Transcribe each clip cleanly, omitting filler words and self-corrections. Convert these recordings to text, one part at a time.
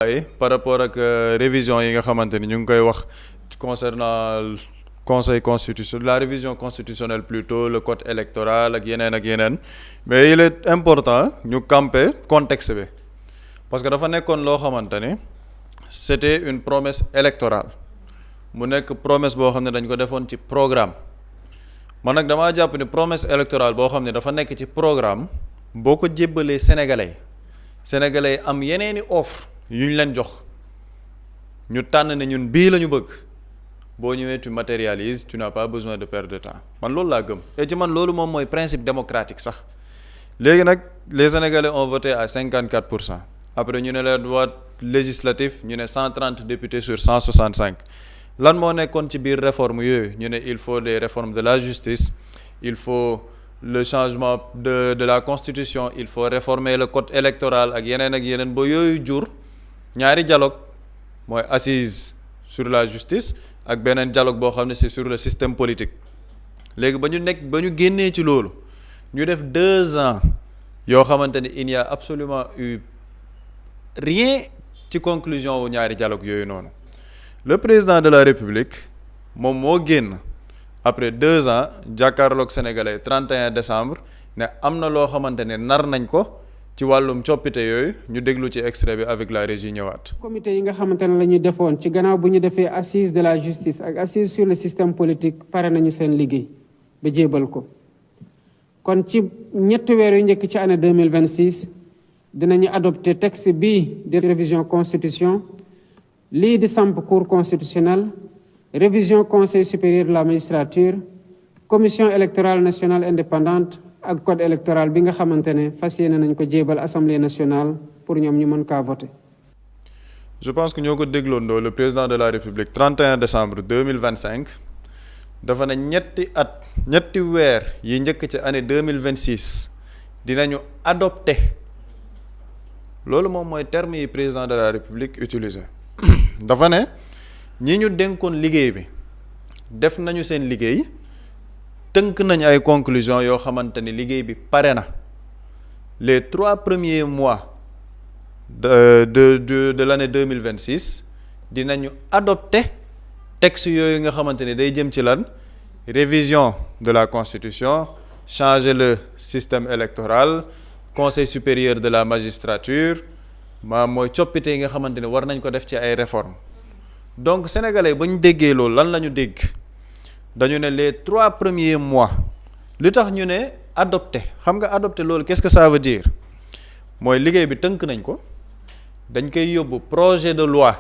par rapport ak révision yi nga xamante ni ñu ngi koy wax concernant conseil constitutionnel la révision constitutionnelle plutôt le code électoral ak yeneen mais il est important ñu camper contexte bi parce que dafa nekkoon loo xamante ni c'était une promesse électorale mu nekk promesse boo xam ne dañ ko defoon ci programme man nag damaa jàpp ni promesse électorale boo xam ne dafa nekk ci programme boo ko jébbalee sénégalais am yeneeni offre yu ñu leen jox ñu tànn ne ñun bii la ñu bëgg boo ñëwee tu matérialises tu n'as pas besoin de perdre de temps man loolu laa gëm et ci man loolu moom mooy principe démocratique sax léegi nag les sénégalais ont voté à 54% après ñu ne leen vote législatif ñu ne 130 députés sur 165 lan moo nekkoon ci biir réforme yooyu ñu ne il faut des réformes de la justice il faut le changement de la constitution il faut réformer le code électoral ak yeneen ba yooyu jur ñaari dialogue mooy assise sur la justice ak beneen dialogue boo xam ne c'est sur le système politique léegi ba ñu génnee ci loolu ñu def 2 ans yoo xamante ni il n'y a absolument eu rien ci conclusion wu ñaari dialogue yooyu noonu le président de la république moom moo génn après 2 ans jàkkaarloog sénégalais 31 décembre ne am na loo xamante ne nar nañ ko ci wàllum coppite yooyu ñu déglu ci extrait bi avec la régie ñëwaat. comité yi nga xamante ne la ñu defoon ci gannaaw bu ñu defee assise de la justice ak assise sur le système politique pare nañu seen liggéey ba jébal ko kon ci ñetti weer yu njëkk ci année 2026 dinañu adopté texte bii de révision constitution lii di samp cour constitutionnelle révision conseil supérieur de la magistrature commission électorale nationale indépendante ak code électoral bi nga xamante ne fas yéene nañ ko jébal assemblée nationale pour ñoom ñu mën kaa voter. je pense que ñoo ko dégloondoo le président de la république 31 décembre 2025 dafa ne ñetti weer yi njëkk ci année 2026 dinañu adopté loolu moom mooy terme yi président de la république utilisé dafa ne ñi ñu dénkoon liggéey bi def nañu seen liggéey tënk nañ ay conclusions yoo xamante ni liggéey bi pare na les 3 premiers mois de l'année 2026 dinañu adopté texte yooyu nga xamante ni day jëm ci lan révision de la constitution changer le système électoral conseil supérieur de la magistrature mooy coppite yi nga xamante ni war nañ ko def ci ay réformes donc sénégalais ba ñu déggee loolu lan la ñu dégg dañu ne les 3 premiers mois li tax ñu ne adopté xam nga adopté loolu qu'est-ce que ça veut dire mooy liggéey bi tënk nañ ko dañ koy yóbbu projet de loi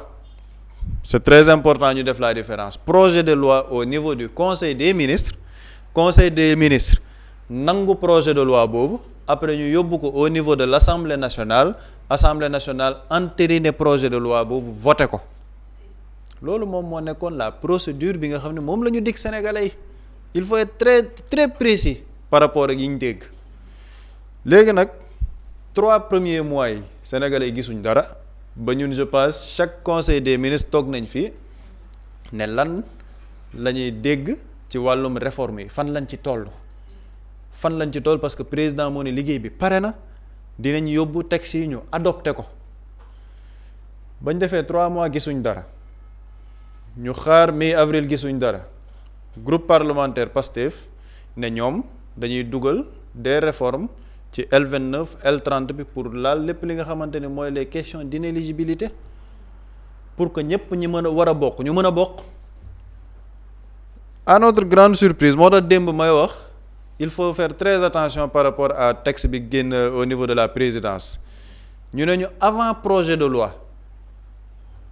c'est très important ñu def la différence projet de loi au niveau du conseil des ministres nangu projet de loi boobu après ñu yóbbu ko au niveau de l'Assemblée nationale entériner projet de loi boobu voté ko loolu moom moo nekkoon la procédure bi nga xam ne moom la ñu dig sénégalais yi il faut être très très précis par rapport ak yi ñu dégg léegi nag 3 premiers mois yi sénégalais yi gisuñ dara ba ñun je pense chaque conseil des ministres toog nañ fii ne lan la ñuy dégg ci wàllum réforme yi fan lañ ci toll parce que président moo ne liggéey bi pare na dinañ yóbbu texte yi ñu adopté ko bañ defee 3 mois gisuñ dara ñu xaar mai avril gisuñ dara groupe parlementaire PASTEF ne ñoom dañuy dugal des réformes ci L29 L30 bi pour laal lépp li nga xamante ne mooy les questions d'inéligibilité pour que ñëpp ñi mën a war a bokk ñu mën a bokk à notre grande surprise moo tax démb may wax il faut faire très attention par rapport à texte bi génn au niveau de la présidence ñu ne ñu avant projet de loi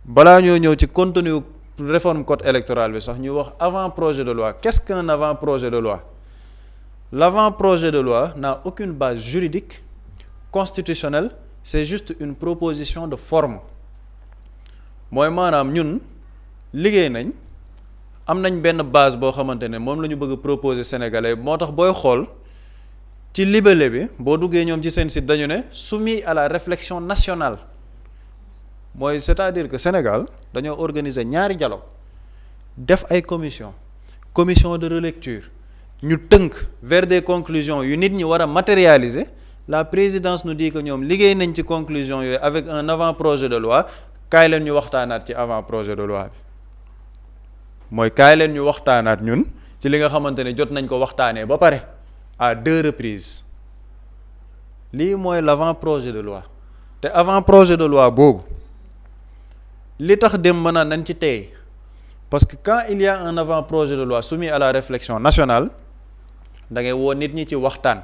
balaa ñoo ñëw ci contenu réforme code électoral bi sax ñu wax avant projet de loi qu'est-ce qu'un avant projet de loi l'avant projet de loi n'a aucune base juridique constitutionnelle c'est juste une proposition de forme mooy maanaam ñun liggéey nañ am nañ benn base boo xamante ne moom la ñu bëgg a proposer sénégalais moo tax booy xool ci libellé bi boo duggee ñoom ci seen site dañu ne soumis à la réflexion nationale mooy c'est-à-dire que Sénégal dañoo organiser ñaari dialogue def ay commission de relecture ñu tënk vers des conclusions yu nit ñi war a matérialiser la présidence nous dit que ñoom liggéey nañ ci conclusion yooyu avec un avant projet de loi kaay leen ñu waxtaanaat ci avant projet de loi bi mooy kaay leen ñu waxtaanaat ñun ci li nga xamante ne jot nañ ko waxtaanee ba pare à 2 reprises lii mooy l'avant projet de loi te avant projet de loi boobu li tax dem mën a nañ ci tey parce que quand il y a un avant projet de loi soumis à la réflexion nationale da ngay woo nit ñi ci waxtaan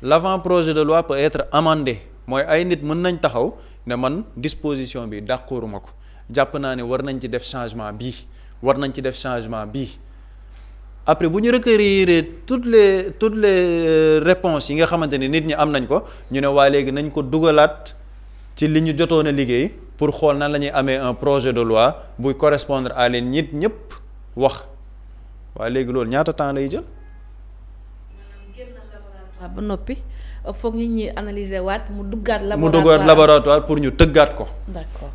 l'avant projet de loi peut être amendé mooy ay nit mën nañ taxaw ne man disposition bi d'accorduma ko jàpp naa ne war nañ ci def changement bii war nañ ci def changement bii après bu ñu recueillir toutes les réponses yi nga xamante ni nit ñi am nañ ko ñu ne waa léegi nañ ko dugalaat ci li ñu jotoon a liggéey pour xool nan la ñuy amee un projet de loi buy correspondre à leen nit ñëpp wax waa léegi loolu ñaata temps lay jël. ba noppi foog nit ñi analyser waat mu duggaat laboratoire pour ñu tëggaat ko. D'accord.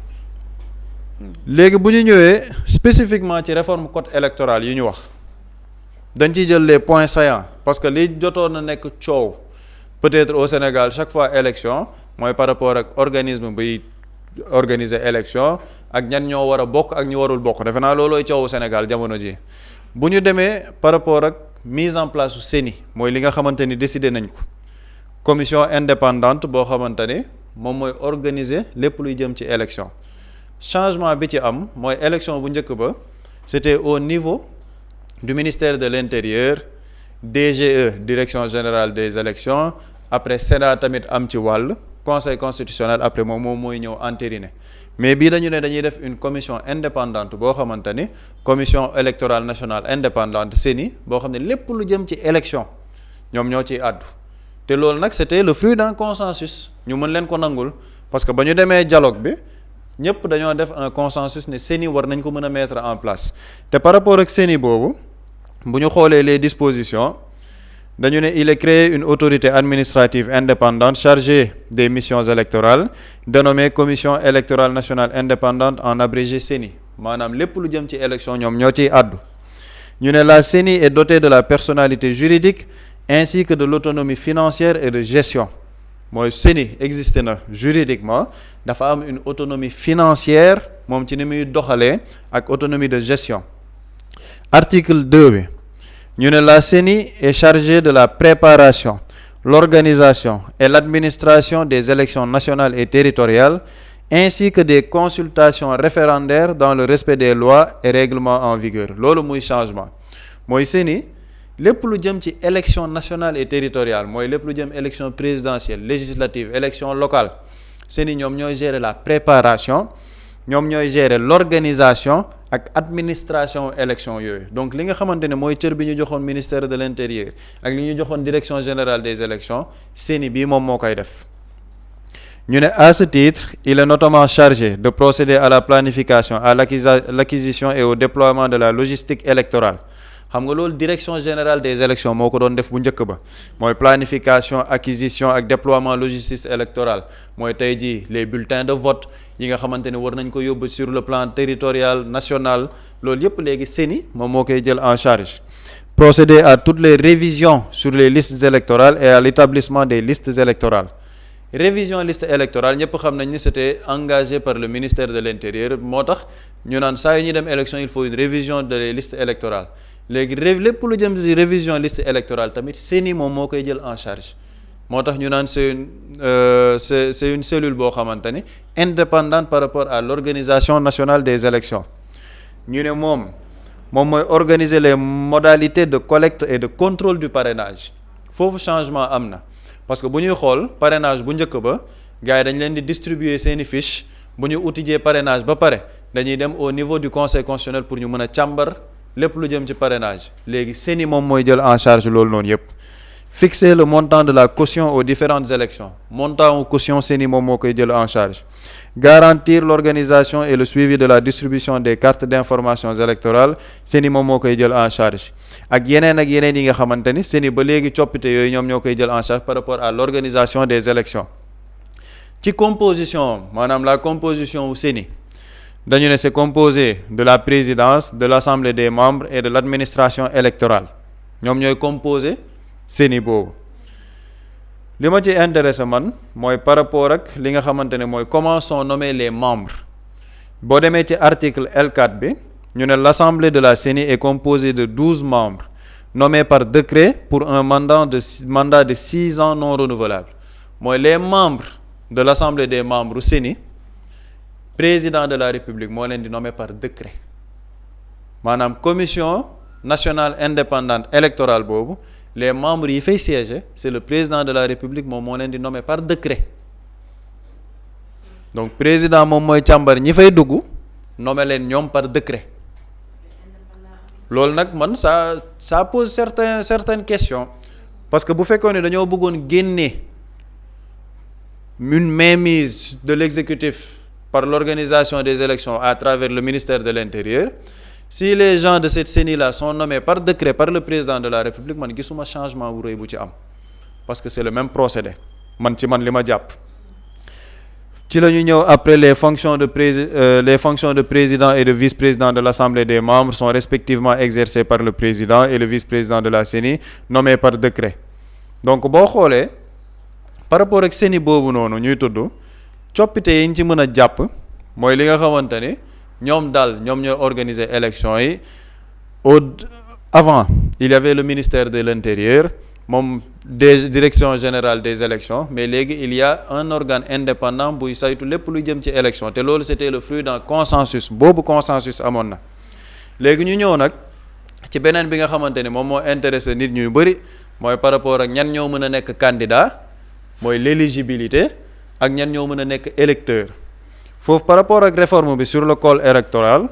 léegi bu ñu ñëwee spécifiquement ci réforme code électoral yi ñu wax dañ ciy jël les points saillants parce que li jotoon na nekk coow peut-être au Sénégal chaque fois élection mooy par rapport ak organisme buy organiser élection ak ñan ñoo war a bokk ak ñu warul bokk defe naa loolooy coowu Sénégal jamono ji bu ñu demee par rapport ak mise en place su CENI mooy li nga xamante ni décidé nañ ko commission indépendante boo xamante ni moom mooy organiser lépp luy jëm ci élection changement bi ci am mooy élection bu njëkk ba c'était au niveau du ministère de l'Intérieur DGE direction générale des élections après Sénat tamit am ci wàll conseil constitutionnel après moom mooy ñëw entériner mais bii dañu ne dañuy def une commission indépendante boo xamante ni commission électorale nationale indépendante CENI boo xam ne lépp lu jëm ci élection ñoom ñoo ciy àddu te loolu nag c'était le fruit d'un consensus ñu mën leen ko nangul parce que ba ñu demee dialogue bi ñëpp dañoo def un consensus ne CENI war nañ ko mën a mettre en place te par rapport ak CENI boobu bu ñu xoolee les dispositions dañu ne il est créé une autorité administrative indépendante chargée des missions électorales dénommée commission électorale nationale indépendante en abrégé CENI maanaam lépp lu jëm ci élection ñoom ñoo ciy àddu ñu ne la CENI est dotée de la personnalité juridique ainsi que de l'autonomie financière et de gestion mooy CENI existé na juridiquement dafa am une autonomie financière moom ci ni muy doxalee ak autonomie de gestion article 2 bi ñu ne la CENI est chargée de la préparation l'organisation et l'administration des élections nationales et territoriales ainsi que des consultations référendaires dans le respect des lois et règlements en vigueur loolu muy changement mooy CENI lépp lu jëm ci élection nationale et territoriale mooy lépp lu jëm élection présidentielle législative élection locale CENI ñoom ñooy gérer la préparation ñoom ñooy gérer l'organisation ak administration élection yooyu donc li nga xamante ne mooy cër bi ñu joxoon ministère de l'intérieur ak li ñu joxoon direction générale des élections CENI bii moom moo koy def ñu ne à ce titre il est notamment chargé de procéder à la planification à l'acquisition et au déploiement de la logistique électorale xam nga loolu direction générale des élections moo ko doon def bu njëkk ba mooy planification acquisition ak déploiement logistique électorale mooy tey jii les bulletins de vote yi nga xamante ne war nañ ko yóbbu sur le plan territorial national loolu yëpp léegi CENI moom moo koy jël en charge procéder à toutes les révisions sur les listes électorales et à l'établissement des listes électorales révision liste électorale ñëpp xam nañ ni c'était engagé par le ministère de l'intérieur moo tax ñu naan saa yu ñuy dem élection il faut une révision des listes électorales léegi lépp lu jëm di révision liste électorale tamit CENI moom moo koy jël en charge moo tax ñu naan c'est une cellule boo xamante ni indépendante par rapport à l'organisation nationale des élections ñu ne moom mooy organiser les modalités de collecte et de contrôle du parrainage foofu changement am na parce que bu ñuy xool parrainage bu njëkk ba gars yi dañ leen di distribuer seeni fiche bu ñu utijee parrainage ba pare dañuy dem au niveau du conseil constitutionnel pour ñu mën a càmbar lépp lu jëm ci parrainage léegi CENI moom mooy jël en charge loolu noonu yëpp fixer le montant de la caution aux différentes élections montant caution CENI moom moo koy jël en charge garantir l'organisation et le suivi de la distribution des cartes d'informations électorales CENI moom moo koy jël en charge ak yeneen yi nga xamante ni CENI ba léegi coppite yooyu ñoom ñoo koy jël en charge par rapport à l'organisation des élections ci composition maanaam la composition wu CENI dañu ne c'est composé de la présidence de l'assemblée des membres et de l'administration électorale ñoom ñooy composé CENI boobu li ma ci intéressé man mooy par rapport ak li nga xamante ne mooy comment sont nommés les membres boo demee ci article L4 bi ñu ne l'Assemblée de la CENI est composée de 12 membres nommés par décret pour un mandat de 6 ans non renouvelable mooy les membres de l'Assemblée des membres CENI président de la République moo leen di nommé par décret maanaam commission nationale indépendante électorale boobu les membres yi fay siéger c'est le président de la République moom moo leen di nommé par décret donc président moom mooy càmbar ñi fay dugg nommé leen ñoom par décret loolu nag man ça pose certaines questions parce que bu fekkoon ne dañoo bëggoon génne une mainmise de l'exécutif par l'organisation des élections à travers le ministère de l'Intérieur si les gens de cette CENI-là sont nommés par décret par le président de la République man gisuma changement bu rëy bu ci am parce que c'est le même procédé man li ma jàpp ci la ñu ñëw après les fonctions de président et de vice-président de l'Assemblée des membres sont respectivement exercées par le président et le vice-président de la CENI nommés par décret donc boo xoolee par rapport ak CENI boobu noonu ñuy tudd coppite yi ñu ci mën a jàpp mooy li nga xamante ni ñoom ñooy organiser élection yi avant il y avait le ministère de l'Intérieur moom direction générale des élections mais léegi il y a un organe indépendant buy saytu lépp lu jëm ci élection te loolu c'était le fruit d'un consensus boobu consensus amoon na léegi ñu ñëw nag ci beneen bi nga xamante ni moom moo intéressé nit ñu bëri mooy par rapport ak ñan ñoo mën a nekk candidat mooy l'éligibilité ak ñan ñoo mën a nekk électeur foofu par rapport ak réforme bi sur le code électoral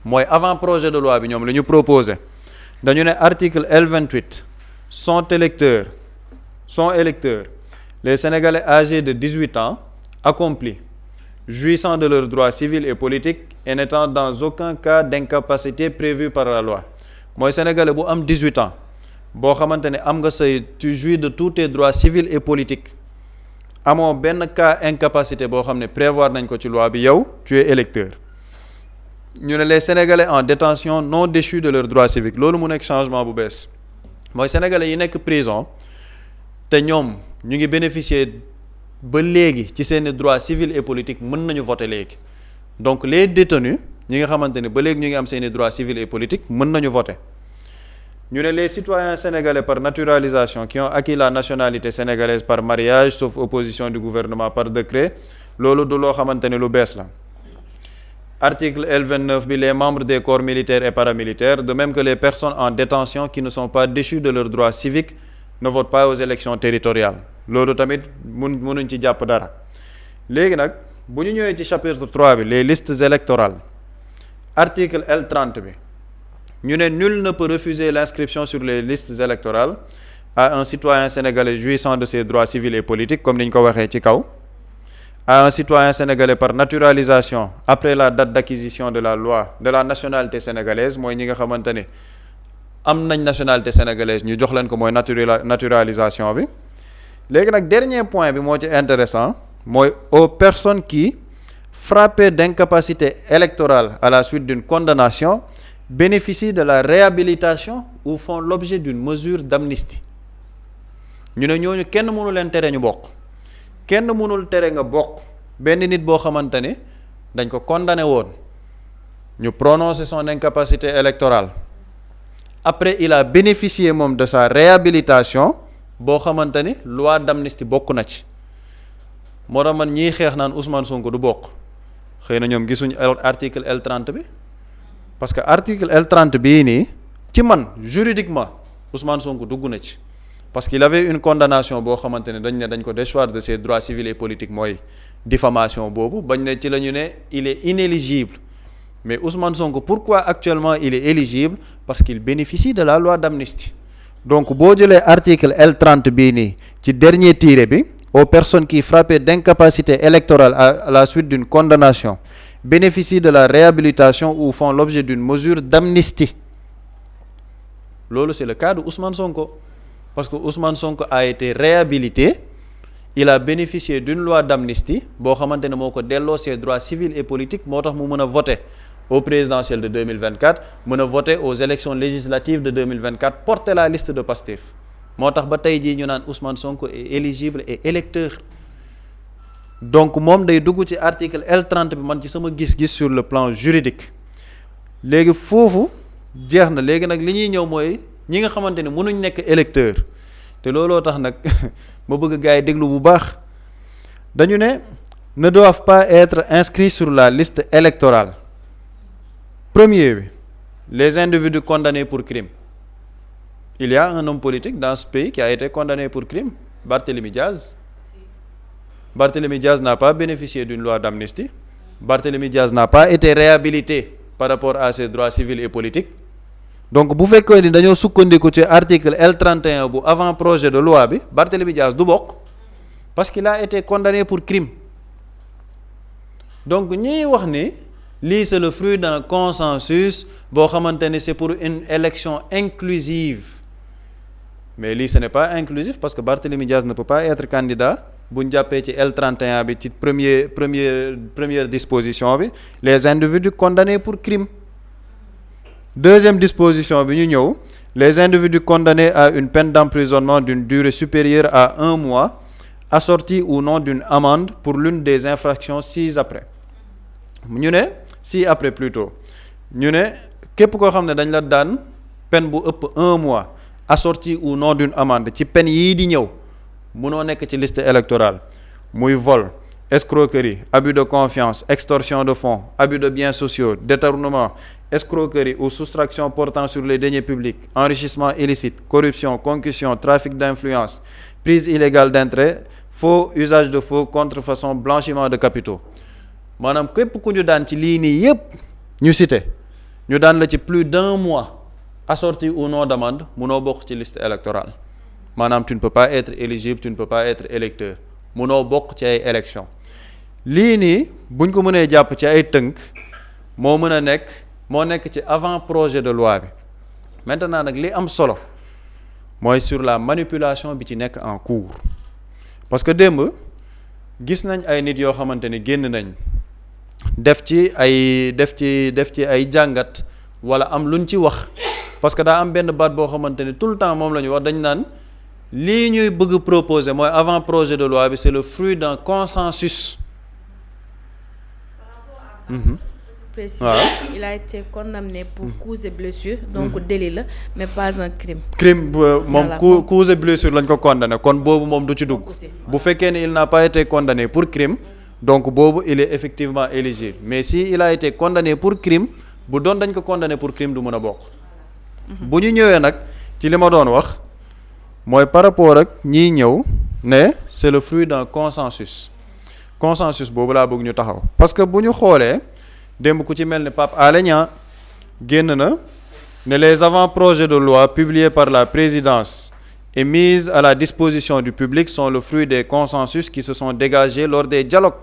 mooy avant projet de loi bi ñoom la ñu proposé dañu ne article L28 sont électeurs les Sénégalais âgés de 18 ans accomplis jouissant de leurs droits civils et politiques et n'étant dans aucun cas d'incapacité prévu par la loi mooy Sénégalais bu am 18 ans boo xamante ne am nga tu jouis de tous tes droits civils et politiques amoo benn cas incapacité boo xam ne prévoir nañ ko ci loi bi yow tu es électeur ñu ne les Sénégalais en détention non déchus de leurs droits civiques loolu mu nekk changement bu bees mooy Sénégalais yi nekk prison te ñoom ñu ngi bénéficier ba léegi ci seeni droits civils et politiques mën nañu voter léegi donc les détenus ñi nga xamante ne ba léegi ñu ngi am seeni droits civils et politiques mën nañu voter ñu ne les citoyens sénégalais par naturalisation qui ont acquis la nationalité sénégalaise par mariage sauf opposition du gouvernement par décret loolu du loo xamante ne lu bees la article L29 bi les membres des corps militaires et paramilitaires de même que les personnes en détention qui ne sont pas déchues de leurs droits civiques ne votent pas aux élections territoriales loolu tamit mënuñ ci jàpp dara léegi nag bu ñu ñëwee ci chapitre 3 bi les listes électorales article L30 bi ñu ne nul ne peut refuser l'inscription sur les listes électorales à un citoyen sénégalais jouissant de ses droits civils et politiques comme ni ñu ko waxee ci kaw à un citoyen sénégalais par naturalisation après la date d'acquisition de la loi de la nationalité sénégalaise mooy ñi nga xamante ne am nañ nationalité sénégalaise ñu jox leen ko mooy naturalisation bi léegi nag dernier point bi moo ci intéressant mooy aux personnes qui frappées d'incapacité électorale à la suite d'une condamnation bénéficient de la réhabilitation ou font l'objet d'une mesure d'amnistie ñu ne ñooñu kenn mënu leen tere ñu bokk kenn mënul tere nga bokk benn nit boo xamante ne dañ ko condamné woon ñu prononcer son incapacité électorale après il a bénéficié moom de sa réhabilitation boo xamante ni loi d'amnistie bokk na ci moo tax man ñiy xeex naan Ousmane Sonko du bokk xëy na ñoom gisuñu article L30 bi parce que article L30 bii nii ci man juridiquement Ousmane Sonko dugg na ci parce qu'il avait une condamnation boo xamante ne dañ ko déchoir de ses droits civils et politiques mooy diffamation boobu bañ ne ci la ñu ne il est inéligible mais Ousmane Sonko pourquoi actuellement il est éligible parce qu'il bénéficie de la loi d'amnistie donc boo jëlee article L30 bii nii ci dernier tiré bi aux personnes qui frappées d'incapacité électorale à la suite d'une condamnation bénéficient de la réhabilitation ou font l'objet d'une mesure d'amnistie loolu c'est le cas de Ousmane Sonko parce que Ousmane Sonko a été réhabilité il a bénéficié d'une loi d'amnistie boo xamante ne moo ko delloo ses droits civils et politiques moo tax mu mën a voter au présidentiel de 2024 mën a voter aux élections législatives de 2024 porter la liste de Pastef moo tax ba tey jii ñu naan Ousmane Sonko est éligible et électeur donc moom day dugg ci article L30 bi man ci sama gis-gis sur le plan juridique léegi foofu jeex na léegi nag li ñuy ñëw mooy ñi nga xamante ne mënuñ nekk électeur te looloo tax nag ma bëgg gars yi déglu bu baax dañu ne doivent pas être inscrits sur la liste électorale premier bi les individus condamnés pour crime. Il y a un homme politique dans ce pays qui a été condamné pour crime, Barthélémy Diaz. Barthélémy Diaz n'a pas bénéficié d'une loi d'amnistie. Barthélémy Diaz n'a pas été réhabilité par rapport à ses droits civils et politiques. Donc bu fekkee ni dañoo sukkandiku ci article L31 bu avant projet de loi bi Barthélémy Diaz du bokk parce qu'il a été condamné pour crime. Donc ñiy wax ni lii c'est le fruit d'un consensus boo xamante ne c'est pour une élection inclusive mais lii ce n'est pas inclusif parce que Barthélémy Diaz ne peut pas être candidat bu ñu jàppee ci L31 bi ci première disposition bi les individus condamnés pour crime. Deuxième disposition bi ñu ñëw les individus condamnés à une peine d'emprisonnement d'une durée supérieure à 1 mois assortie ou non d'une amende pour l'une des infractions ci-après ñu ne ci-après plutôt ñu ne képp koo xam ne dañ la daan peine bu ëpp 1 mois assortie ou non d'une amende ci peine yii di ñëw mënoo nekk ci liste électorale muy vol escroquerie abus de confiance extorsion de fonds abus de biens sociaux détournement escroquerie ou soustraction portant sur les deniers publics enrichissement illicite corruption concussion trafic d'influence prise illégale d'intérêt faux usage de faux contrefaçon blanchiment de capitaux maanaam képp ku ñu daan ci lii nii yépp ñu cité ñu daan la ci plus d'1 mois assorti ou non d'amende munoo bokk ci liste électorale maanaam tu ne peux pas être éligible tu ne peux pas être électeur munoo bokk ci ay élection lii nii buñ ko mënee jàpp ci ay tënk moo mën a nekk moo nekk ci avant projet de loi bi maintenant nag li am solo mooy sur la manipulation bi ci nekk en cours parce que démb gis nañ ay nit yoo xamante ni génn nañ def ci ay jàngat wala am luñ ci wax parce que daa am benn baat boo xamante ni tout le temps moom la ñu wax dañ naan lii ñuy bëgg proposer mooy avant projet de loi bi c'est le fruit d'un consensus. Précis. Il a été condamné pour coups et blessures donc délit la mais pas un crime. Moom coups et blessures lañ ko condamné kon boobu moom du ci dugg bu fekkee ne il n'a pas été condamné pour crime donc boobu il est effectivement éligible mais si il a été condamné pour crime bu doon dañ ko condamné pour crime du mën a bokk. bu ñu ñëwee nag ci li ma doon wax mooy par rapport ak ñiy ñëw ne c'est le fruit d'un consensus boobu laa bëgg ñu taxaw parce que bu ñu xoolee démb ku ci mel ni Pape Alé Niang génn na ne les avant-projets de loi publiés par la présidence et mis à la disposition du public sont le fruit des consensus qui se sont dégagés lors des dialogues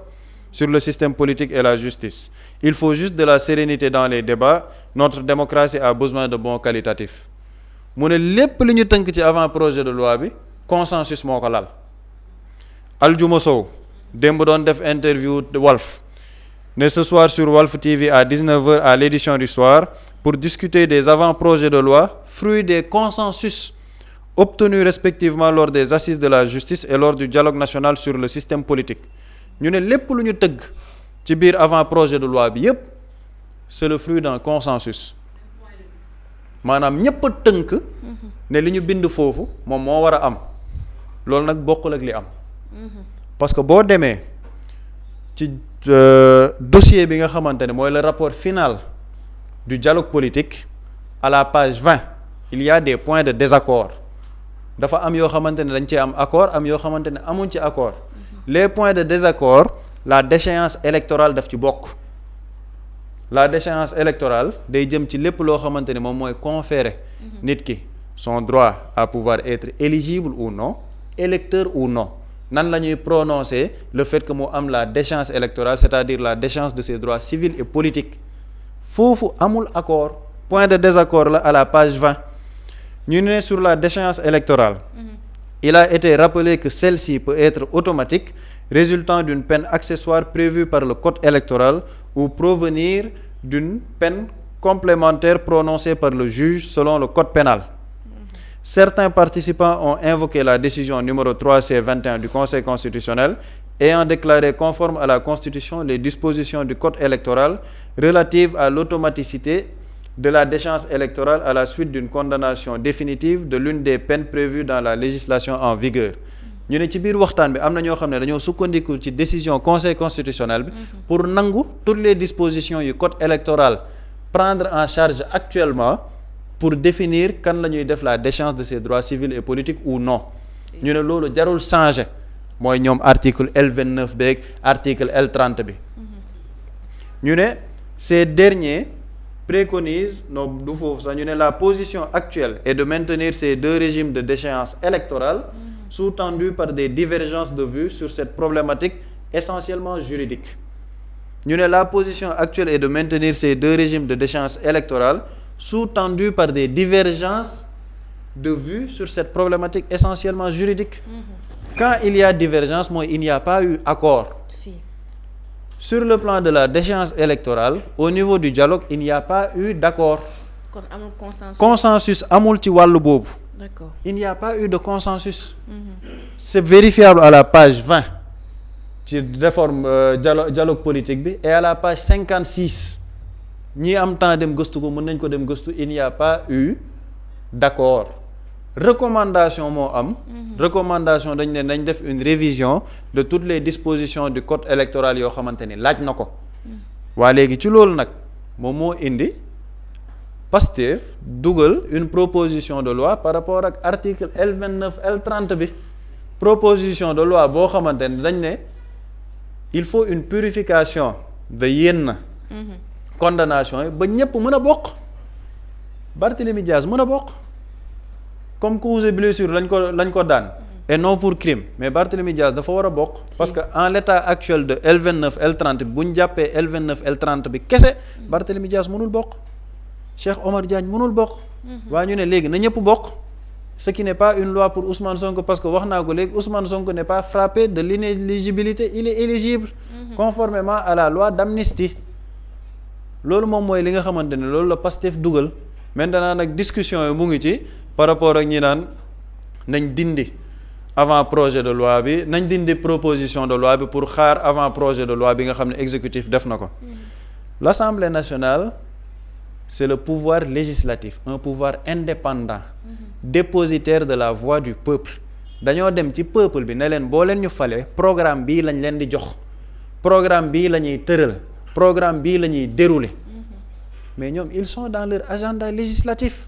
sur le système politique et la justice. Il faut juste de la sérénité dans les débats. Notre démocratie a besoin de bons qualitatifs. mu ne lépp li ñu tënk ci avant-projet de loi bi consensus moo ko lal. Aljuma Sow démb doon def interview de Walf ne ce soir sur Walf TV à 19h à l'édition du soir pour discuter des avant-projets de loi fruits des consensus obtenus respectivement lors des assises de la justice et lors du dialogue national sur le système politique. ñu ne lépp lu ñu tëgg ci biir avant-projet de loi bi yépp c'est le fruit d'un consensus maanaam ñépp a tënk ne li ñu bind foofu moom moo war a am loolu nag bokkul ak li am parce que boo demee ci dossier bi nga xamante ne mooy le rapport final du dialogue politique à la page 20 il y a des points de désaccord dafa am yoo xamante ne dañ cee am accord am yoo xamante ne amuñ ci accord les points de désaccord la déchéance électorale daf ci bokk la déchéance électorale day jëm ci lépp loo xamante ne moom mooy conférer nit ki son droit à pouvoir être éligible ou non électeur ou non nan la ñuy prononcer le fait que mu am la déchéance électorale c'est-à-dire la déchéance de ses droits civils et politiques foofu amul accord point de désaccord la à la page 20 ñu ne sur la déchéance électorale il a été rappelé que celle-ci peut être automatique résultant d'une peine accessoire prévue par le code électoral ou provenir d'une peine complémentaire prononcée par le juge selon le code pénal. Certains participants ont invoqué la décision numéro 3C21 du Conseil constitutionnel ayant déclaré conformes à la Constitution les dispositions du Code électoral relatives à l'automaticité de la déchéance électorale à la suite d'une condamnation définitive de l'une des peines prévues dans la législation en vigueur. ñu ne ci biir waxtaan bi am na ñoo xam ne dañoo sukkandiku ci décision conseil constitutionnel bi pour nangu toutes les dispositions yu code électoral prendre en charge actuellement pour définir kan la ñuy def la déchéance de ses droits civils et politiques ou non. ñu ne loolu jarul changer mooy ñoom article L29 beeg article L30 bi. ñu ne ces derniers préconisent non du foofu sax ñu ne la position actuelle est de maintenir ces deux régimes de déchéance électorale sous-tendus par des divergences de vues sur cette problématique essentiellement juridique. ñu ne la position actuelle est de maintenir ces deux régimes de déchéance électorale sous-tendus par des divergences de vues sur cette problématique essentiellement juridique. Quand il y a divergence, mooy il n'y a pas eu accord. Sur le plan de la déchéance électorale, au niveau du dialogue, il n'y a pas eu d'accord. kon amul consensus. Consensus amul ci wàllu boobu. D'accord. Il n'y a pas eu de consensus. C'est vérifiable à la page 20 ci réforme dialogue politique bi et à la page 56 ñi am temps dem gëstu ko mën nañ ko dem gëstu il n'y a pas eu d'accord. Recommandation moo am. Recommandation dañ ne nañ def une révision de toutes les dispositions du code électoral yoo xamante ni laaj na ko. waa léegi ci loolu nag moom moo indi Pastef dugal une proposition de loi par rapport ak article L29 L30 bi proposition de loi boo xamante ni dañ ne il faut une purification de yenn condamnation yi ba ñëpp mën a bokk. Barthélémy Diaz mën a bokk comme cause et blessure lañ ko daan et non pour crime mais Barthélémy Diaz dafa war a bokk parce que en l'état actuel de L29 L30 bu ñu jàppee L29 L30 bi kese Barthélémy Diaz mënul bokk Cheikh Omar Diagne mënul bokk waa ñu ne léegi na ñëpp bokk ce qui n'est pas une loi pour Ousmane Sonko parce que wax naa ko léegi Ousmane Sonko n'est pas frappé de l'inéligibilité il est éligible conformément à la loi d'amnistie loolu moom mooy li nga xamante ne loolu la Pastef dugal maintenant nag discussion yi mu ngi ci par rapport ak ñi naan nañ dindi avant projet de loi bi nañ dindi proposition de loi bi pour xaar avant projet de loi bi nga xam ne exécutif def na ko. L'Assemblée nationale c'est le pouvoir législatif un pouvoir indépendant dépositaire de la voix du peuple dañoo dem ci peuple bi ne leen boo leen ñu falee programme bii lañ leen di jox programme bii la ñuy tëral programme bii la ñuy dérouler mais ñoom ils sont dans leur agenda législatif.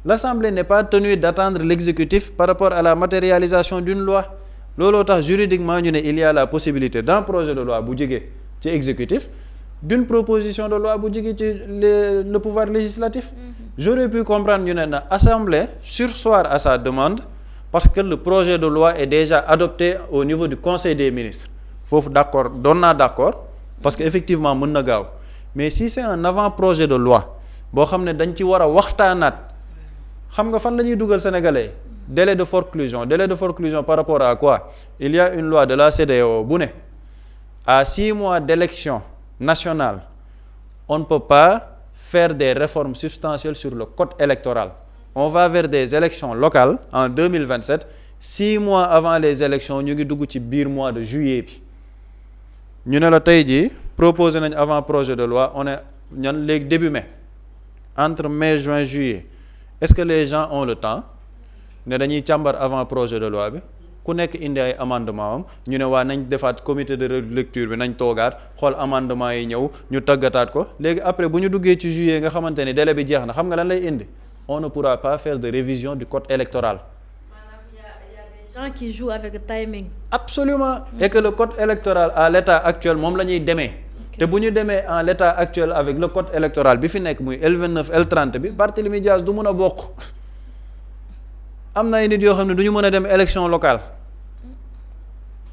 L'Assemblée n'est pas tenue d'attendre l'exécutif par rapport à la matérialisation d'une loi looloo tax juridiquement ñu ne il y a la possibilité d'un projet de loi bu jógee ci exécutif d'une proposition de loi bu jógee ci le pouvoir législatif. J'aurais pu comprendre ñu ne na Assemblée surseoir à sa demande parce que le projet de loi est déjà adopté au niveau du Conseil des ministres foofu d'accord doon naa d'accord parce que effectivement mën na gaaw mais si c'est un avant-projet de loi boo xam ne dañ ci war a waxtaanaat xam nga fan la ñuy dugal sénégalais délai de forclusion par rapport à quoi il y a une loi de la CEDEAO bu ne à 6 mois d'élection nationale on ne peut pas faire des réformes substantielles sur le code électoral on va vers des élections locales en 2027 6 mois avant les élections ñu ngi dugg ci biir mois de juillet bi ñu ne la tey jii proposé nañ avant projet de loi on est ñan léegi début mai entre mai juin juillet est-ce que les gens ont le temps ne dañuy càmbar avant projet de loi bi ku nekk indi ay amendement am ñu ne waa nañ defaat comité de lecture bi nañ toogaat xool amendement yi ñëw ñu tàggataat ko léegi après bu ñu duggee ci juillet nga xamante ni délai bi jeex na xam nga lan lay indi on ne pourra pas faire de révision du code électoral. Il y a des gens qui jouent avec le timing. Absolument. Et que le code électoral à l'état actuel moom la ñuy demee. te bu ñu demee en l'état actuel avec le code électoral bi fi nekk muy L29 L30 bi Barthélémy Diaz du mun a bokk am na ay nit yoo xam ne du ñu mën a dem élection locale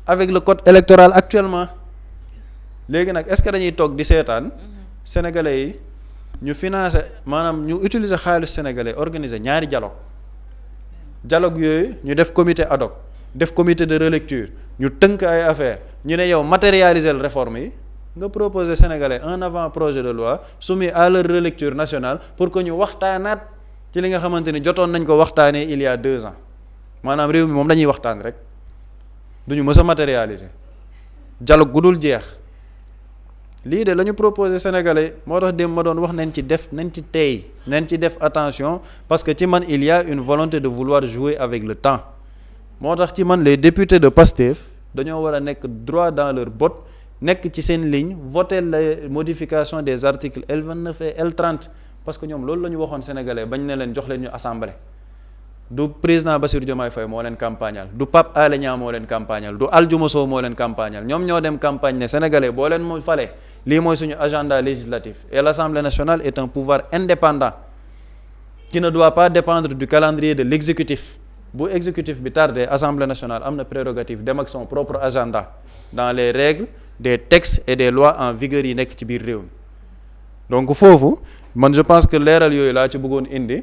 avec le code électoral actuellement léegi nag est-ce que dañuy toog di seetaan sénégalais yi ñu financer maanaam ñu utiliser xaalis sénégalais organiser ñaari dialogue yooyu ñu def comité ad hoc def comité de relecture ñu tënk ay affaires ñu ne yow matérialiser la réforme yi nga proposer sénégalais un avant projet de loi soumis à leur relecture nationale pour que ñu waxtaanaat ci li nga xamante ni jotoon nañ ko waxtaanee il y a 2 ans maanaam réew mi moom dañuy waxtaan rek duñu mës a matérialiser dialogue gu dul jeex lii de la ñu proposé sénégalais moo tax démb ma doon wax nañ ci tey nañ ci def attention parce que ci man il y a une volonté de vouloir jouer avec le temps moo tax ci man les députés de PASTEF dañoo war a nekk droit dans leur botte nekk ci seen ligne voter les modifications des articles L29 et L30 parce que ñoom loolu la ñu waxoon sénégalais bañ ne leen jox leen ñu assemblée du président Bassirou Diomaye Faye moo leen campagnal du Pape Alé Niang moo leen campagnal du Aldiouma Sow moo leen campagnal ñoom ñoo dem campagne ne sénégalais boo leen mu fale lii mooy suñu agenda législatif et l'Assemblée nationale est un pouvoir indépendant qui ne doit pas dépendre du calendrier de l'exécutif bu exécutif bi tardé Assemblée nationale am na prérogative dem ak son propre agenda dans les règles des textes et des lois en vigueur yi nekk ci biir réew mi donc foofu man je pense que leeral yooyu laa ci bëggoon indi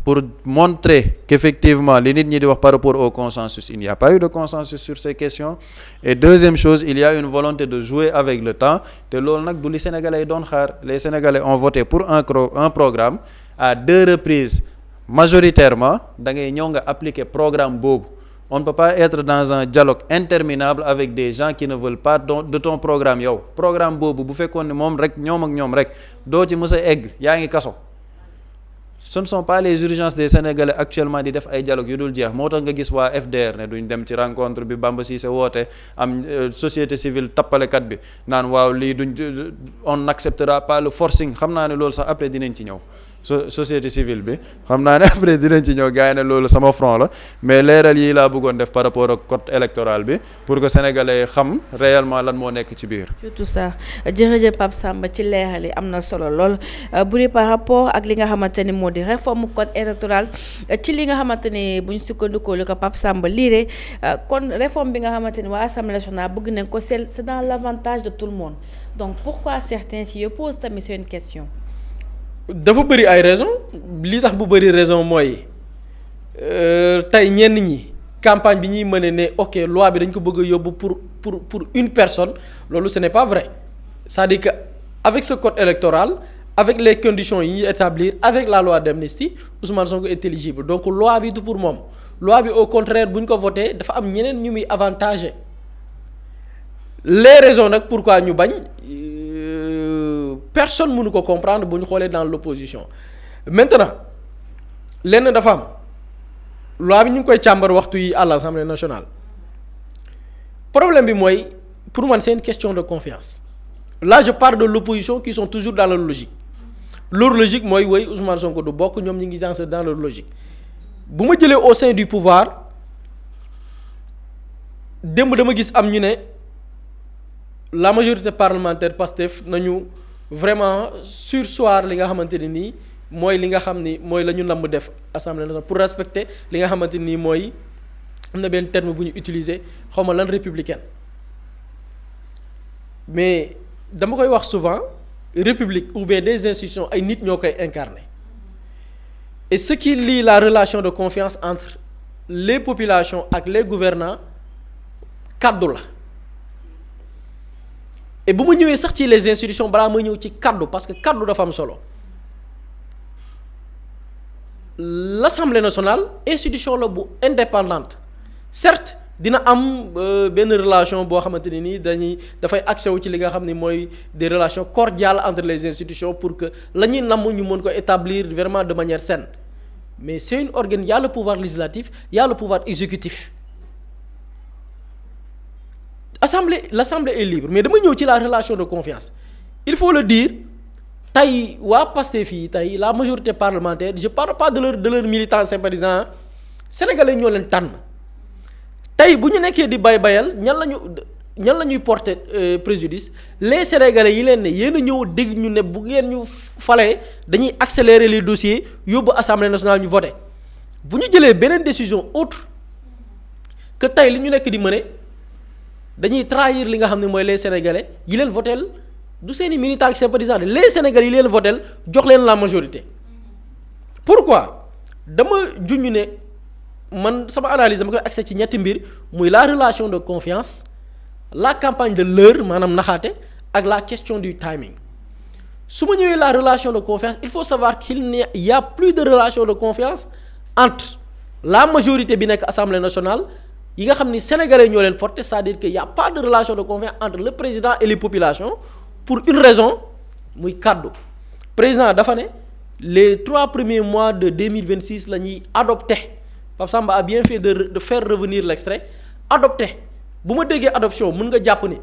pour montrer qu'effectivement li nit ñi di wax par rapport au consensus il n'y a pas eu de consensus sur ces questions et deuxième chose il y a une volonté de jouer avec le temps te loolu nag du li sénégalais yi doon xaar les sénégalais ont voté pour un programme à 2 reprises majoritairement da ngay ñëw nga appliquer programme boobu on ne peut pas être dans un dialogue interminable avec des gens qui ne veulent pas de ton programme yow programme boobu bu fekkoon ne moom rek ñoom ak ñoom rek doo ci mës a egg yaa ngi kaso ce ne sont pas les urgences des Sénégalais actuellement di def ay dialogue yu dul jeex moo tax nga gis waa FDR ne duñ dem ci rencontre bi Bamba Cissé woote am société civile tappalekat bi naan waaw lii duñ on n'acceptera pas le forcing xam naa ne loolu sax après dinañ ci ñëw société civile bi xam naa ne après dinañ ci ñëw gars yi ne loolu sama front la mais leeral yi laa bëggoon def par rapport ak code électoral bi pour que sénégalais xam réellement lan moo nekk ci biir. surtout ça jërëjëf Pape Samba ci leeral yi am na solo lool bu dee par rapport ak li nga xamante ni moo di réforme code électoral ci li nga xamante ni bu ñu sukkandikoo li ko Pape Samba liire kon réforme bi nga xamante ni waa Assemblée nationale bëgg nañ ko c'est dans l'avantage de tout le monde donc pourquoi certains s'y opposent tamit c'est une question. dafa bëri ay raison li tax bu bëri raison mooy tey ñenn ñi campagne bi ñuy mëne ne ok loi bi dañ ko bëgg a yóbbu pour une personne loolu ce n'est pas vrai c'est-à-dire que avec ce code électoral avec les conditions yi ñuy établir avec la loi d'amnistie Ousmane Sonko est éligible donc loi bi du pour moom loi bi au contraire bu ñu ko voté dafa am ñeneen ñu muy avantagé les raisons nag pourquoi ñu bañ personne mënu ko comprendre bu ñu xoolee dans l'opposition maintenant lenn dafa am loi bi ñu ngi koy càmbar waxtu yi à l'Assemblée nationale problème bi mooy pour man c'est une question de confiance là je parle de l'opposition qui sont toujours dans leur logique mooy woy Ousmane Sonko du bokk ñoom ñi ngi dans leur logique bu ma jëlee au sein du pouvoir démb dama gis am ñu ne la majorité parlementaire Pastef nañu vraiment surseoir li nga xamante ne nii mooy li nga xam ni mooy la ñu namm def assemblée nationale pour respecter li nga xamante nii mooy am na benn terme bu ñu utiliser xaw ma lan républicaine mais dama koy wax souvent république ou bien des institutions ay nit ñoo koy incarner et ce qui lie la relation de confiance entre les populations ak les gouvernants kaddu la. et bu ma ñëwee sax ci les institutions balaa ma ñëw ci kaddu parce que kaddu dafa am solo l'Assemblée nationale institution la bu indépendante certes dina am benn relation boo xamante ne nii dafay accès wu ci li nga xam ni mooy des relations cordiales entre les institutions pour que la ñuy namm ñu mën ko établir vraiment de manière saine mais c'est une organe y a le pouvoir législatif y a le pouvoir exécutif. L'Assemblée est libre mais dama ñëw ci la relation de confiance il faut le dire tey waa Pastef fii tey la majorité parlementaire je parle pas de leur militants sympathisants sénégalais ñoo leen tànn tey bu ñu nekkee di bayal ñan la ñuy porter préjudice les sénégalais yi leen ne yéen a ñëw dégg ñu ne bu ngeen ñu falee dañuy accélérer les dossiers yóbbu assemblée nationale ñu voté bu ñu jëlee beneen décision autre que tey li ñu nekk di mëne dañuy trahir li nga xam ne mooy les sénégalais yi leen votel du seeni militants ak sympathisants les sénégalais yi leen votel jox leen la majorité. pourquoi dama junj ne man sama analyse dama koy accès ci ñetti mbir muy la relation de confiance la campagne de l'heure maanaam naxaate ak la question du timing su ma ñëwee la relation de confiance il faut savoir qu'il y a plus de relation de confiance entre la majorité bi nekk assemblée nationale yi nga xam ni sénégalais ñoo leen porté, c'est-à-dire que y a pas de relation de confiance entre le président et les populations pour une raison muy kàddu président dafa ne les 3 premiers mois de 2026 la ñuy adopté Pape Samba a bien fait de faire revenir l'extrait adopté bu ma déggee adoption mën nga jàpp ni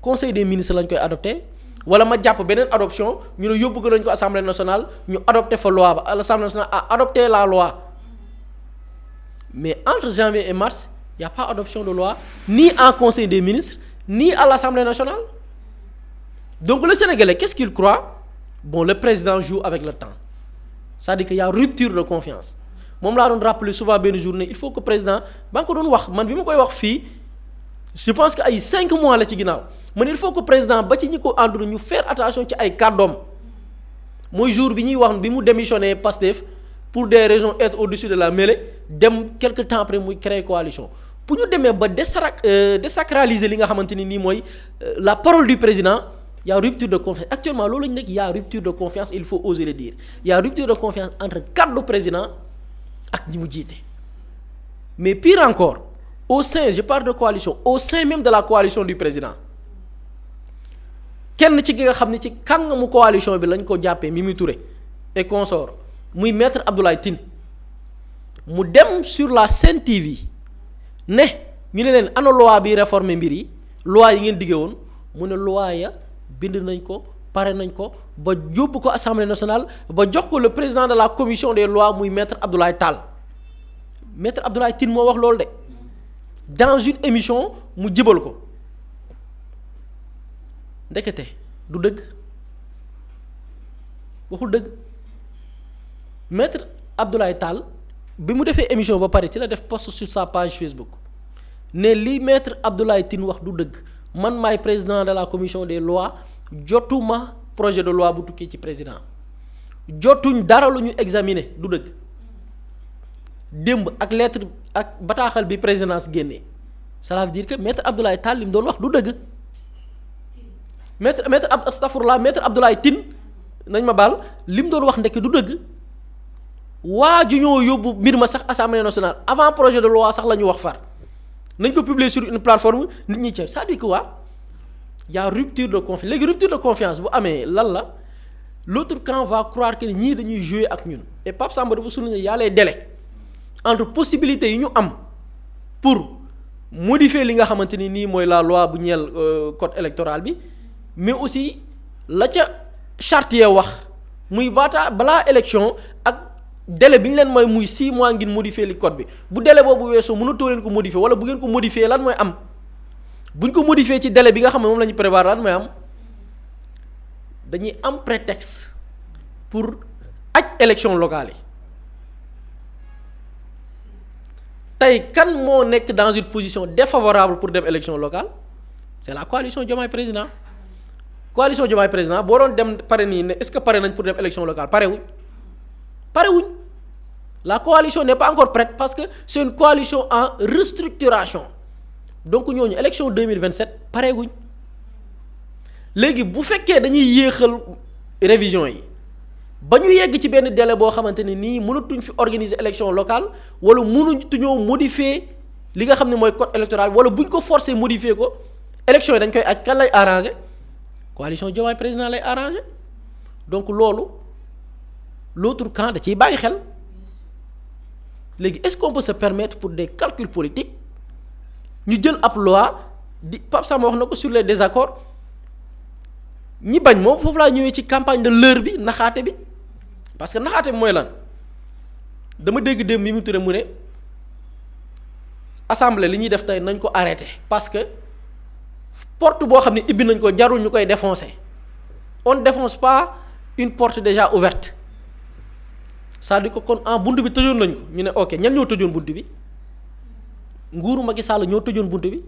conseil des ministres lañ koy adopté wala ma jàpp beneen adoption ñu ne yóbbu ko nañ ko assemblée nationale ñu adopté fa loi ba l'assemblée nationale a adopté la loi mais entre janvier et mars y a pas adoption de loi ni en conseil des ministres ni à l'assemblée nationale donc le Sénégalais qu'est-ce qu'il croit bon le président joue avec le temps c'est-à-dire que y a rupture de confiance moom laa doon rappeler souvent benn journée il faut que président ba nga ko doon wax man bi ma koy wax fii je pense que ay 5 mois la ci ginnaaw man il faut que président ba ci ñi ko àndul ñu faire attention ci ay kàddoom mooy jour bi ñuy wax bi mu démissionné Pastef pour des raisons être au-dessus de la mêlée dem quelque temps après muy créer coalition bu ñu demee ba désacraliser li nga xamante ni nii mooy la parole du président y a rupture de confiance actuellement loolu lañu nekk y a rupture de confiance il faut oser le dire y a rupture de confiance entre kàddu président ak ñi mu jiite mais pire encore au sein je parle de coalition au sein même de la coalition du président kenn ci gi nga xam ne ci kàngamu coalition bi lañ ko jàppee Mimi Touré et consort muy maître Abdoulaye Tine mu dem sur la Sen TV ne ñu ne leen ana loi bi réformer mbir yi loi yi ngeen diggee woon mu ne loi ya bind nañ ko pare nañ ko ba yóbbu ko assemblée nationale ba jox ko le président de la commission des lois muy maître Abdoulaye Tall maître Abdoulaye Tine moo wax loolu de dans une émission mu jëbal ko ndekete du dëgg waxul dëgg maître Abdoulaye Tall bi mu defee émission ba pare ci la def post sur sa page Facebook ne li maître Abdoulaye Tine wax du dëgg man maay président de la commission des lois jotuma projet de loi bu tukkee ci président jotuñ dara lu ñu examiner du dëgg démb ak lettre ak bataaxal bi présidence génnee cela veut dire que maître Abdoulaye Tall li mu doon wax du dëgg maître Abdoulaye Tine nañ ma baal li mu doon wax ndekk du dëgg waa ju ñoo yóbbu mbir ma sax assemblée nationale avant projet de loi sax la ñu wax far nañ ko publier sur une plateforme nit ñi ci c'est-à-dire que y a rupture de confiance léegi rupture de confiance bu amee lan la l'autre camp va croire que ñii dañuy jouer ak ñun et Pape Samba dafa souligner y a les délais entre possibilités yi ñu am pour modifier li nga xamante ni nii mooy la loi bu ñeel code électoral bi mais aussi la ca charte ya wax muy balaa élection ak délai bi ñu leen mooy muy 6 mois ngir modifier li code bi bu délai boobu weesoo mënatoo leen ko modifier wala bu ngeen ko modifier lan mooy am buñ ko modifier ci délai bi nga xam ne moom la ñu prévoir lan mooy am dañuy am prétexte pour aj élection locale yi tey kan moo nekk dans une position défavorable pour dem élection locale c'est la coalition Diomaye Président coalition Diomaye Président boo doon dem pare nii ne est-ce que pare nañ pour dem élection locale parewuñ la coalition n'est pas encore prête parce que c'est une coalition en restructuration donc ñooñu élection 2027 pareeguñ léegi bu fekkee dañuy yéexal révision yi ba ñu yegg ci benn délai boo xamante ni nii mënatuñ fi organiser élection locale wala mënatuñoo modifier li nga xam ne mooy code électoral wala buñ ko forcer modifier ko élection yi dañ koy aj kan lay arranger coalition Diomaye Président lay arranger donc loolu l'autre camp da ciy bàyyi xel léegi est-ce qu'on peut se permettre pour des calculs politiques ñu jël ab loi di Pape Samba wax na ko sur les désaccords ñi bañ moom foofu laa ñëwee ci campagne de l'heure bi naxaate bi parce que naxaate bi mooy lan dama dégg démb Mimi Touré mu ne assemblée li ñuy def tey nañ ko arrêté parce que porte boo xam ne ibbi nañ ko jarul ñu koy défoncer on ne défonce pas une porte déjà ouverte c'est-à-dire que kon en bunt bi tëjoon nañ ko ñu ne ok ñan ñoo tëjoon bunt bi nguuru Macky Sall ñoo tëjoon bunt bi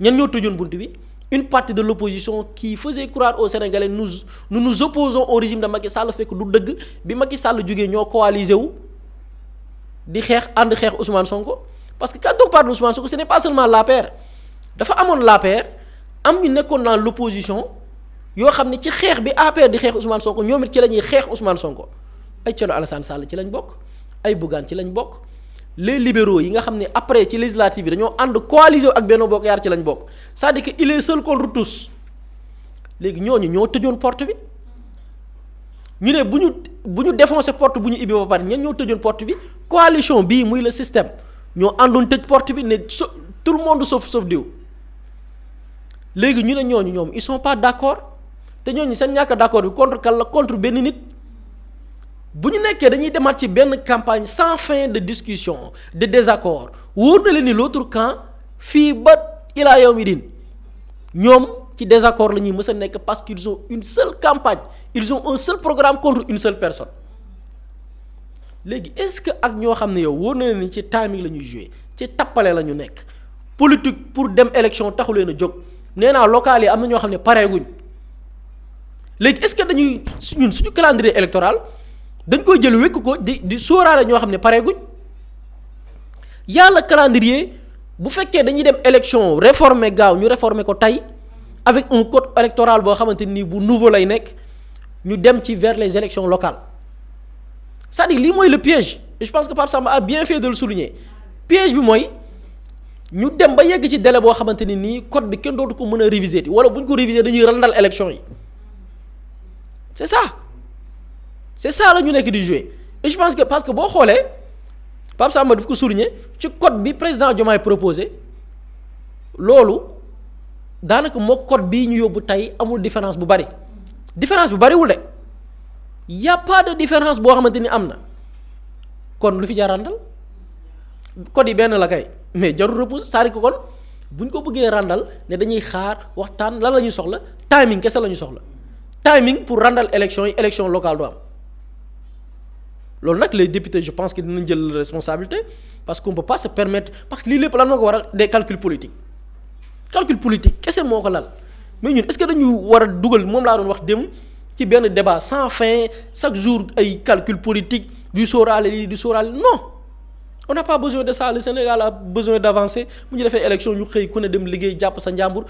ñan ñoo tëjoon bunt bi une partie de l'opposition qui faisait croire aux Sénégalais nous opposons au régime de Macky Sall fekk du dëgg bi Macky Sall jógee ñoo coalisé wu di xeex ànd xeex Ousmane Sonko parce que quand on parle d'Ousmane Sonko ce n'est pas seulement l'APR dafa amoon l'APR am ñu nekkoon dans l'opposition yoo xam ne ci xeex bi APR di xeex Ousmane Sonko ñoom it ci la ñuy xeex Ousmane Sonko ay Thierno Alassane Sall ci lañ bokk ay Bougane ci lañ bokk les libéraux yi nga xam ne après ci législative yi dañoo ànd coalition ak Benno Bokk Yaakaar ci lañ bokk c'est-à-dire que il est seul contre tous léegi ñooñu ñoo tëjoon porte bi ñu ne bu ñu défoncé porte bu ñu ibbi ba pare ñen ñoo tëjoon porte bi coalition bii muy le système ñoo àndoon tëj porte bi ne tout le monde sauf diw léegi ñu ne ñooñu ñoom ils sont pas d'accord te ñooñu seen ñàkk d'accord bi contre kan la contre benn nit bu ñu nekkee dañuy demaat ci benn campagne sans fin de discussion de désaccord wóor na leen ni l'autre camp fii ba ilaa yawmi din ñoom ci désaccord la ñuy mës a nekk parce qu'ils ont une seule campagne ils ont un seul programme contre une seule personne léegi est-ce que ak ñoo xam ne yow wóor na leen ni ci timing la ñuy jouer ci tappale la ñu nekk politique pour dem élection taxu leen a jóg nee naa local yi am na ñoo xam ne pareeguñ léegi est-ce que dañuy ñun suñu calendrier électoral dañ koy jël wékk ko di sóoraale ñoo xam ne pareeguñ yàlla calendrier bu fekkee dañuy dem élection réformer gaaw ñu réformer ko tey avec un code électoral boo xamante ni bu nouveau lay nekk ñu dem ci vers les élections locales c'est-à-dire lii mooy le piège et je pense que Pape Samba a bien fait de le souligner piège bi mooy ñu dem ba yegg ci délai boo xamante ni nii code bi kenn dootu ko mën a réviser ti wala bu ñu ko réviser dañuy randal élection yi c'est ça la ñu nekk di jouer et je pense que parce que boo xoolee Pape Samba daf ko souligner ci code bi président Diomaye proposé loolu daanaka moo code bii ñu yóbbu tey amul différence bu bari différence bu bariwul de y a pas de différence boo xamante ni am na kon lu fi jar randal code yi benn la kay mais jarul repousse c'est-à-dire que kon bu ñu ko bëggee randal ne dañuy xaar waxtaan lan la ñuy soxla timing kese la ñu soxla timing pour randal élection yi élection locale du am loolu nag les députés je pense que dinañ jël responsabilité parce qu'on peut pas se permettre parce que lii lépp lan moo ko waral des calculs politiques calcul politique kese moo ko lal mais ñun est-ce que dañu war a dugal moom laa doon wax dem ci benn débat sans fin chaque jour ay calcul politique du sóoraale lii du sóoraale non on n'a pas besoin de ça le Sénégal a besoin d'avancer bu ñu defee élection ñu xëy ku ne dem liggéey jàpp sa njàmbur